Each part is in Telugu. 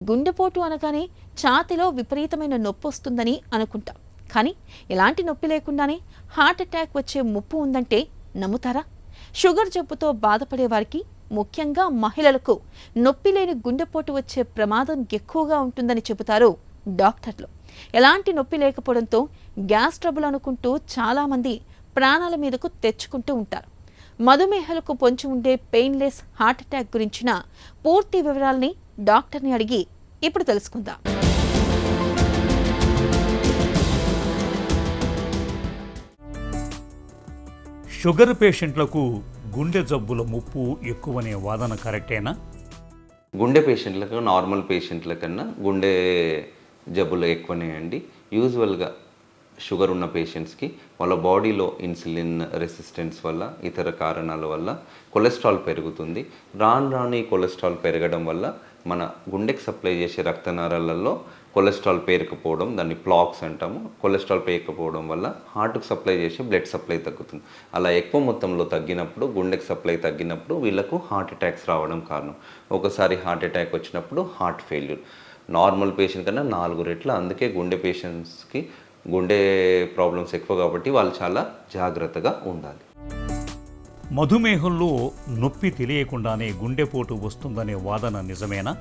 గుండెపోటు అనగానే ఛాతీలో విపరీతమైన నొప్పి వస్తుందని అనుకుంటాం. కానీ ఎలాంటి నొప్పి లేకుండానే హార్ట్ అటాక్ వచ్చే ముప్పు ఉందంటే నమ్ముతారా? షుగర్ జబ్బుతో బాధపడే వారికి, ముఖ్యంగా మహిళలకు నొప్పి లేని గుండెపోటు వచ్చే ప్రమాదం ఎక్కువగా ఉంటుందని చెబుతారు డాక్టర్లు. ఎలాంటి నొప్పి లేకపోవడంతో గ్యాస్ ట్రబుల్ అనుకుంటూ చాలామంది ప్రాణాల మీదకు తెచ్చుకుంటూ ఉంటారు. మధుమేహాలకు పొంచి ఉండే పెయిన్లెస్ హార్ట్ అటాక్ గురించిన పూర్తి వివరాల్ని డాక్టర్ని అడిగి ఇప్పుడు తెలుసుకుందాం. షుగర్ పేషెంట్లకు గుండె జబ్బుల ముప్పు ఎక్కువనే వాదన కరెక్టేనా? గుండె పేషెంట్లకు నార్మల్ పేషెంట్ల కన్నా గుండె జబ్బులు ఎక్కువనే అండి. యూజువల్గా షుగర్ ఉన్న పేషెంట్స్కి వాళ్ళ బాడీలో ఇన్సులిన్ రెసిస్టెన్స్ వల్ల, ఇతర కారణాల వల్ల కొలెస్ట్రాల్ పెరుగుతుంది. రాను ఈ కొలెస్ట్రాల్ పెరగడం వల్ల మన గుండెకి సప్లై చేసే రక్తనాళాలలో కొలెస్ట్రాల్ పేరుకుపోవడం, దాన్ని ప్లాక్స్ అంటాము. కొలెస్ట్రాల్ పేరుకుపోవడం వల్ల హార్ట్కి సప్లై చేసే బ్లడ్ సప్లై తగ్గుతుంది. అలా ఎక్కువ మొత్తంలో తగ్గినప్పుడు, గుండెకి సప్లై తగ్గినప్పుడు వీళ్ళకు హార్ట్ అటాక్స్ రావడం కారణం. ఒకసారి హార్ట్ అటాక్ వచ్చినప్పుడు హార్ట్ ఫెయిల్యూర్ నార్మల్ పేషెంట్ కన్నా 4 రెట్లు. అందుకే గుండె పేషెంట్స్కి గుండె ప్రాబ్లమ్స్ ఎక్కువ కాబట్టి వాళ్ళు చాలా జాగ్రత్తగా ఉండాలి. మధుమేహంలో నొప్పి తెలియకుండానే గుండెపోటు వస్తుందనే వాదన నిజమేనా?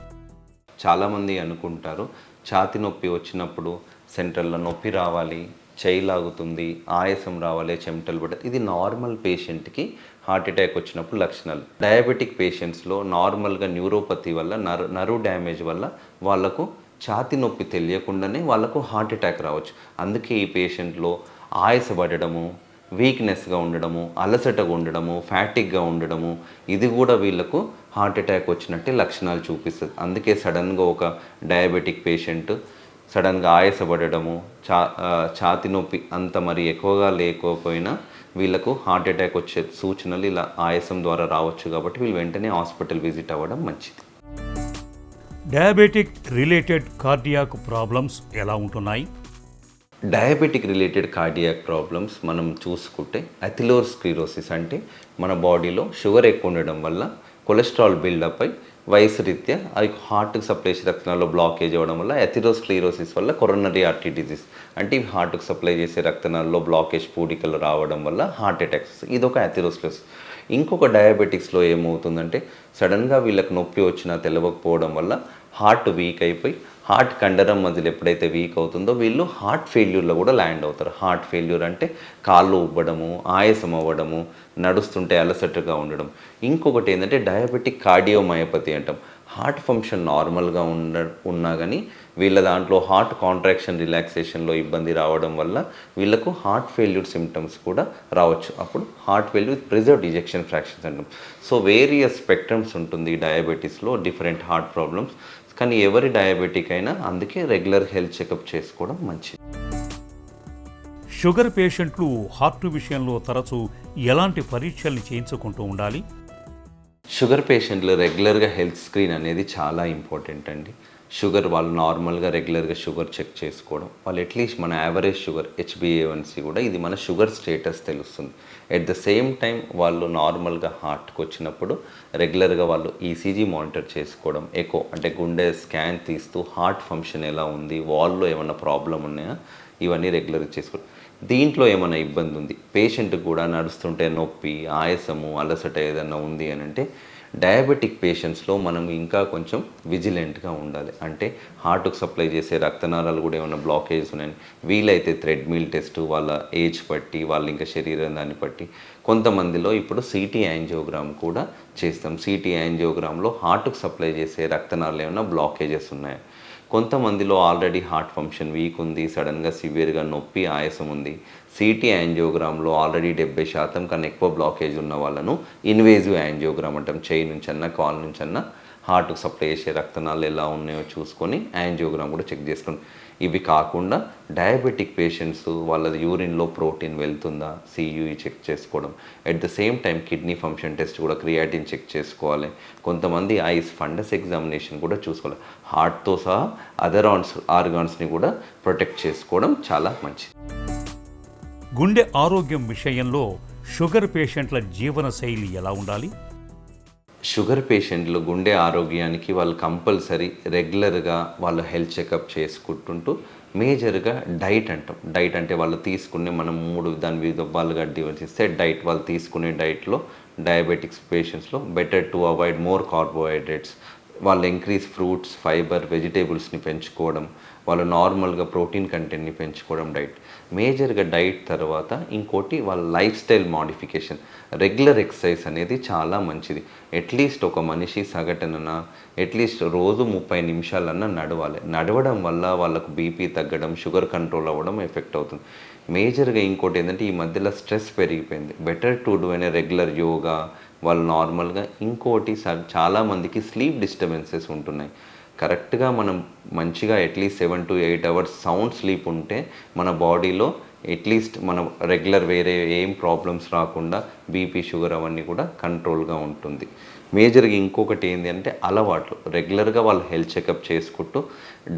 చాలామంది అనుకుంటారు ఛాతీ నొప్పి వచ్చినప్పుడు సెంట్రల్లో నొప్పి రావాలి, చేయి లాగుతుంది, ఆయాసం రావాలి, చెమటలు పడతాయి. ఇది నార్మల్ పేషెంట్కి హార్ట్ అటాక్ వచ్చినప్పుడు లక్షణాలు. డయాబెటిక్ పేషెంట్స్లో నార్మల్గా న్యూరోపతి వల్ల, నర్వ్ డ్యామేజ్ వల్ల వాళ్ళకు ఛాతీ నొప్పి తెలియకుండానే వాళ్ళకు హార్ట్ అటాక్ రావచ్చు. అందుకే ఈ పేషెంట్లో ఆయాసపడడము, వీక్నెస్గా ఉండడము, అలసటగా ఉండడము, ఫ్యాటిక్గా ఉండడము, ఇది కూడా వీళ్ళకు హార్ట్ అటాక్ వచ్చినట్టే లక్షణాలు చూపిస్తుంది. అందుకే సడన్గా ఒక డయాబెటిక్ పేషెంట్ సడన్గా ఆయాసపడడము, ఛాతీ నొప్పి అంత మరి ఎక్కువగా లేకపోయినా వీళ్ళకు హార్ట్ అటాక్ వచ్చే సూచనలు ఇలా ఆయాసం ద్వారా రావచ్చు. కాబట్టి వీళ్ళు వెంటనే హాస్పిటల్ విజిట్ అవ్వడం మంచిది. డయాబెటిక్ రిలేటెడ్ కార్డియాక్ ప్రాబ్లమ్స్ ఎలా ఉంటున్నాయి? డయాబెటిక్ రిలేటెడ్ కార్డియాక్ ప్రాబ్లమ్స్ మనం చూసుకుంటే అథెరోస్క్లెరోసిస్ అంటే మన బాడీలో షుగర్ ఎక్కువ ఉండడం వల్ల కొలెస్ట్రాల్ బిల్డప్ అయి వయసు రీత్యా అది హార్ట్కి సప్లై చేసే రక్తనాళాల్లో బ్లాకేజ్ అవ్వడం వల్ల, అథెరోస్క్లెరోసిస్ వల్ల కొరోనరీ ఆర్టరీ డిజీజ్ అంటే ఇవి హార్ట్కి సప్లై చేసే రక్తనాళాల్లో బ్లాకేజ్, పూడికలు రావడం వల్ల హార్ట్ అటాక్స్. ఇది ఒక అథెరోస్క్లెరోసిస్. ఇంకొక డయాబెటిక్స్లో ఏమవుతుందంటే సడన్గా వీళ్ళకి నొప్పి వచ్చినా తెలవకపోవడం వల్ల హార్ట్ వీక్ అయిపోయి హార్ట్ కండరం మధ్యలో ఎప్పుడైతే వీక్ అవుతుందో వీళ్ళు హార్ట్ ఫెయిల్యూర్లో కూడా ల్యాండ్ అవుతారు. హార్ట్ ఫెయిల్యూర్ అంటే కాళ్ళు ఉబ్బడము, ఆయాసం అవ్వడము, నడుస్తుంటే అలసటగా ఉండడం. ఇంకొకటి ఏంటంటే డయాబెటిక్ కార్డియోమయోపతి అంటాం. హార్ట్ ఫంక్షన్ నార్మల్గా ఉన్నా కానీ వీళ్ళ దాంట్లో హార్ట్ కాంట్రాక్షన్, రిలాక్సేషన్లో ఇబ్బంది రావడం వల్ల వీళ్ళకు హార్ట్ ఫెయిల్యూర్ సిమ్టమ్స్ కూడా రావచ్చు. అప్పుడు heart failure with preserved ejection fractions అంటాం. సో వేరియస్ స్పెక్ట్రమ్స్ ఉంటుంది డయాబెటీస్లో, డిఫరెంట్ హార్ట్ ప్రాబ్లమ్స్. కానీ ఎవరి డయాబెటిక్ అయినా అందుకే రెగ్యులర్ హెల్త్ చెకప్ చేసుకోవడం మంచిది. షుగర్ పేషెంట్లు హార్ట్ విషయంలో తరచూ ఎలాంటి పరీక్షల్ని చేయించుకుంటూ ఉండాలి? షుగర్ పేషెంట్లు రెగ్యులర్గా హెల్త్ స్క్రీన్ అనేది చాలా ఇంపార్టెంట్ అండి. షుగర్ వాళ్ళు నార్మల్గా రెగ్యులర్గా షుగర్ చెక్ చేసుకోవడం, వాళ్ళు అట్లీస్ట్ మన యావరేజ్ షుగర్ HbA1c కూడా ఇది మన షుగర్ స్టేటస్ తెలుస్తుంది. ఎట్ ద సేమ్ టైం వాళ్ళు నార్మల్గా హార్ట్కి వచ్చినప్పుడు రెగ్యులర్గా వాళ్ళు ECG మానిటర్ చేసుకోవడం, ఎకో అంటే గుండె స్కాన్ తీస్తూ హార్ట్ ఫంక్షన్ ఎలా ఉంది, వాల్లో ఏమైనా ప్రాబ్లం ఉన్నాయా, ఇవన్నీ రెగ్యులర్గా చేసుకోవడం. దీంట్లో ఏమైనా ఇబ్బంది ఉంది, పేషెంట్కి కూడా నడుస్తుంటే నొప్పి, ఆయాసము, అలసట ఏదైనా ఉంది అని అంటే డయాబెటిక్ పేషెంట్స్లో మనం ఇంకా కొంచెం విజిలెంట్గా ఉండాలి. అంటే హార్ట్కు సప్లై చేసే రక్తనాళాలు కూడా ఏమైనా బ్లాకేజ్ ఉన్నాయని వీలైతే థ్రెడ్మిల్ టెస్ట్, వాళ్ళ ఏజ్ బట్టి, వాళ్ళ ఇంకా శరీరం దాన్ని బట్టి. కొంతమందిలో ఇప్పుడు CT యాంజియోగ్రామ్ కూడా చేస్తాం. CT యాంజియోగ్రామ్లో హార్ట్కు సప్లై చేసే రక్తనాళాలు ఏమైనా బ్లాకేజెస్ ఉన్నాయా. కొంతమందిలో ఆల్రెడీ హార్ట్ ఫంక్షన్ వీక్ ఉంది, సడన్గా సివియర్గా నొప్పి, ఆయాసం ఉంది. CT యాంజియోగ్రామ్లో ఆల్రెడీ 70% కన్నా ఎక్కువ బ్లాకేజ్ ఉన్న వాళ్ళను ఇన్వేజివ్ యాంజియోగ్రామ్ అంటాం. చేయి నుంచి అన్నా, కాల్ నుంచి అన్నా హార్ట్కు సప్లై చేసే రక్తనాళాలు ఎలా ఉన్నాయో చూసుకొని యాంజియోగ్రామ్ కూడా చెక్ చేసుకోండి. ఇవి కాకుండా డయాబెటిక్ పేషెంట్స్ వాళ్ళ యూరిన్లో ప్రోటీన్ వెళ్తుందా, CUE చెక్ చేసుకోవడం. At the same time kidney function test కూడా, క్రియాటిన్ చెక్ చేసుకోవాలి. కొంతమంది ఐస్ ఫండస్ ఎగ్జామినేషన్ కూడా చూసుకోవాలి. హార్ట్తో సహా అదర్ ఆర్గాన్స్ని కూడా ప్రొటెక్ట్ చేసుకోవడం చాలా మంచిది. గుండె ఆరోగ్యం విషయంలో షుగర్ పేషెంట్ల జీవన శైలి ఎలా ఉండాలి? షుగర్ పేషెంట్లు గుండె ఆరోగ్యానికి వాళ్ళు కంపల్సరీ రెగ్యులర్గా వాళ్ళు హెల్త్ చెకప్ చేసుకుంటుంటూ మేజర్గా డైట్ అంటాం. డైట్ అంటే వాళ్ళు తీసుకునే మనం 3 దాని వివిధ భాగాలుగా డివైడ్ చేస్తే డైట్, వాళ్ళు తీసుకునే డైట్లో డయాబెటిక్స్ పేషెంట్స్లో better to avoid more carbohydrates, వాళ్ళు ఇంక్రీజ్ ఫ్రూట్స్, ఫైబర్, వెజిటేబుల్స్ని పెంచుకోవడం, వాళ్ళు నార్మల్గా ప్రోటీన్ కంటెంట్ని పెంచుకోవడం డైట్. మేజర్గా డైట్ తర్వాత ఇంకోటి వాళ్ళ life style modification. Regular exercise అనేది చాలా మంచిది. అట్లీస్ట్ ఒక మనిషి సగటున అట్లీస్ట్ రోజు 30 నిమిషాలన్నా నడవాలి. నడవడం వల్ల వాళ్ళకు బీపీ తగ్గడం, షుగర్ కంట్రోల్ అవ్వడం ఎఫెక్ట్ అవుతుంది. మేజర్గా ఇంకోటి ఏంటంటే ఈ మధ్యలో స్ట్రెస్ పెరిగిపోయింది. బెటర్ టు డూ అనే రెగ్యులర్ యోగా, వాళ్ళు నార్మల్గా ఇంకోటి చాలామందికి స్లీప్ డిస్టర్బెన్సెస్ ఉంటున్నాయి. కరెక్ట్గా మనం మంచిగా at least 7 to 8 hours sound sleep ఉంటే మన బాడీలో అట్లీస్ట్ మన రెగ్యులర్ వేరే ఏం ప్రాబ్లమ్స్ రాకుండా బీపీ, షుగర్ అవన్నీ కూడా కంట్రోల్గా ఉంటుంది. మేజర్గా ఇంకొకటి ఏంటి అంటే అలవాట్లు. రెగ్యులర్గా వాళ్ళు హెల్త్ చెకప్ చేసుకుంటూ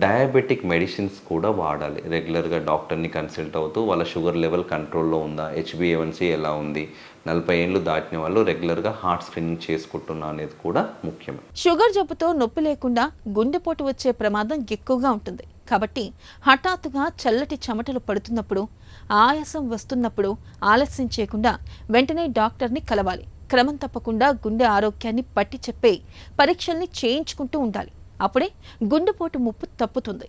డయాబెటిక్ మెడిసిన్స్ కూడా వాడాలి. రెగ్యులర్గా డాక్టర్ని కన్సల్ట్ అవుతూ వాళ్ళ షుగర్ లెవెల్ కంట్రోల్లో ఉందా, HbA1c ఎలా ఉంది, 40 ఏళ్ళు దాటిన వాళ్ళు రెగ్యులర్గా హార్ట్ స్క్రీనింగ్ చేసుకుంటున్నా అనేది కూడా ముఖ్యమే. షుగర్ జబ్బుతో నొప్పి లేకుండా గుండెపోటు వచ్చే ప్రమాదం ఎక్కువగా ఉంటుంది. కాబట్టి హఠాత్తుగా చల్లటి చెమటలు పడుతున్నప్పుడు, ఆయాసం వస్తున్నప్పుడు ఆలస్యం చేయకుండా వెంటనే డాక్టర్ని కలవాలి. క్రమం తప్పకుండా గుండె ఆరోగ్యాన్ని పట్టి చెప్పే పరీక్షల్ని చేయించుకుంటూ ఉండాలి. అప్పుడే గుండెపోటు ముప్పు తప్పుతుంది.